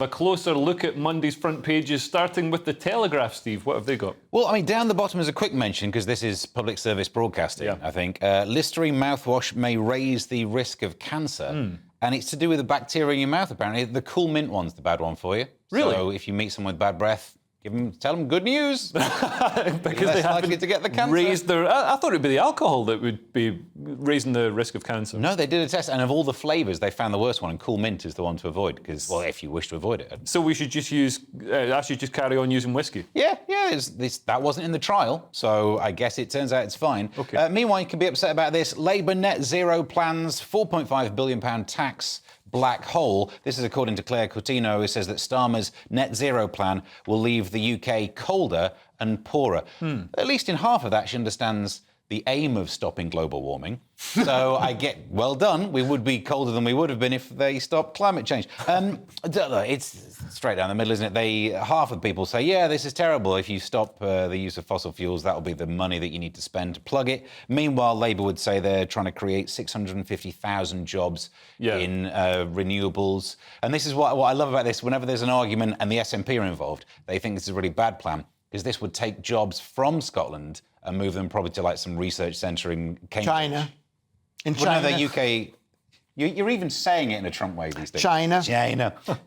A closer look at Monday's front pages, starting with the Telegraph, Steve. What have they got? Well, I mean, down the bottom is a quick mention, because this is public service broadcasting, I think. Listerine mouthwash may raise the risk of cancer. And it's to do with the bacteria in your mouth, apparently. The Cool Mint one's the bad one for you. Really? So if you meet someone with bad breath, tell them good news. Because they haven't to get the cancer. raised their... I thought it'd be the alcohol that would be raising the risk of cancer. No, they did a test, and of all the flavours, they found the worst one, and Cool Mint is the one to avoid, because, well, if you wish to avoid it. So we should just just carry on using whiskey? Yeah, that wasn't in the trial, so I guess it turns out it's fine. Okay. Meanwhile, you can be upset about this. Labour net zero plans, £4.5 billion tax black hole. This is according to Claire Coutinho, who says that Starmer's net zero plan will leave the UK colder and poorer. At least in half of that, she understands the aim of stopping global warming. So I get, well done, we would be colder than we would have been if they stopped climate change. It's straight down the middle, isn't it? Half of the people say, yeah, this is terrible. If you stop the use of fossil fuels, that'll be the money that you need to spend to plug it. Meanwhile, Labour would say they're trying to create 650,000 jobs in renewables. And this is what I love about this. Whenever there's an argument and the SNP are involved, they think this is a really bad plan, because this would take jobs from Scotland and move them probably to like some research centre in Cambridge. China. In China. China. The UK... You're even saying it in a Trump way these days. China.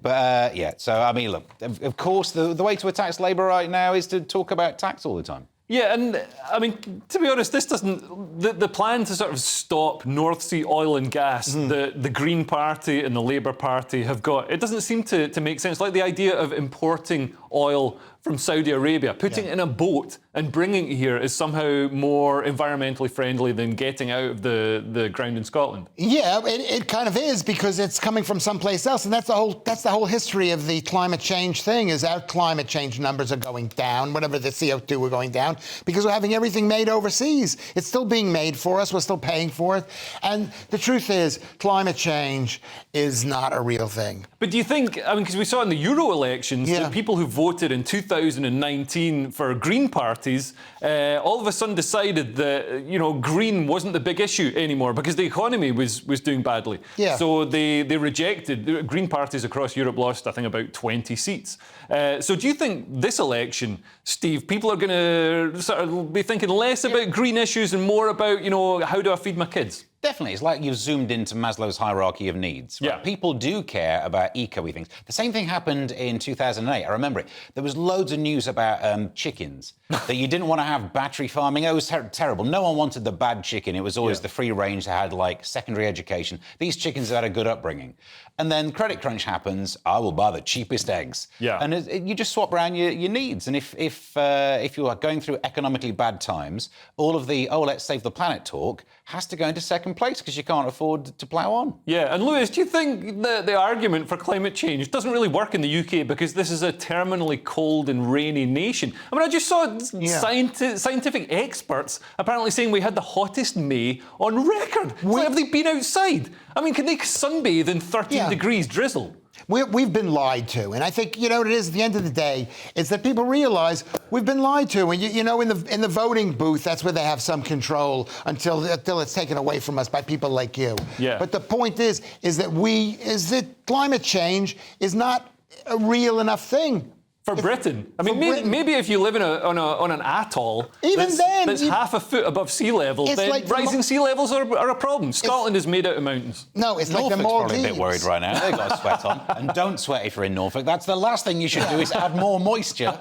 But, yeah, so, I mean, look, of course, the way to attack Labour right now is to talk about tax all the time. Yeah, and, I mean, to be honest, this doesn't... The plan to sort of stop North Sea oil and gas, the Green Party and the Labour Party have got... It doesn't seem to make sense. Like the idea of importing oil from Saudi Arabia, putting it in a boat and bringing it here is somehow more environmentally friendly than getting out of the ground in Scotland. Yeah, it kind of is, because it's coming from someplace else, and that's the whole history of the climate change thing. Is our climate change numbers are going down, whatever the CO2 are going down, because we're having everything made overseas. It's still being made for us. We're still paying for it, and the truth is, climate change is not a real thing. But do you think? I mean, because we saw in the Euro elections that people who voted in 2019 for Green parties all of a sudden decided that, you know, green wasn't the big issue anymore because the economy was doing badly. Yeah. So they rejected. The Green parties across Europe lost, I think, about 20 seats. So do you think this election, Steve, people are going to sort of be thinking less about green issues and more about, you know, how do I feed my kids? Definitely. It's like you've zoomed into Maslow's hierarchy of needs. Right? Yeah. People do care about eco-y things. The same thing happened in 2008. I remember it. There was loads of news about chickens, that you didn't want to have battery farming. It was terrible. No one wanted the bad chicken. It was always the free range that had, like, secondary education. These chickens had a good upbringing. And then credit crunch happens. I will buy the cheapest eggs. Yeah. And you just swap around your needs. And if you are going through economically bad times, all of the, let's save the planet talk has to go into second place because you can't afford to plough on. Yeah, and Lewis, do you think the argument for climate change doesn't really work in the UK because this is a terminally cold and rainy nation? I mean, I just saw scientific experts apparently saying we had the hottest May on record. Have they been outside? I mean, can they sunbathe in 13 degrees drizzle? We've been lied to, and I think, you know what it is at the end of the day, is that people realise we've been lied to, and you know, in the voting booth, that's where they have some control until it's taken away from us by people like you. Yeah. But the point is that climate change is not a real enough thing. For Britain. I mean, maybe if you live on an atoll that's half a foot above sea level, then like rising sea levels are a problem. Scotland is made out of mountains. No, it's like the Norfolk's Maldives. probably a bit worried right now. They've got a sweat on. And don't sweat if you're in Norfolk. That's the last thing you should do is add more moisture.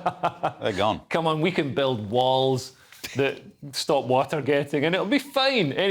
They're gone. Come on, we can build walls that stop water getting, and it'll be fine.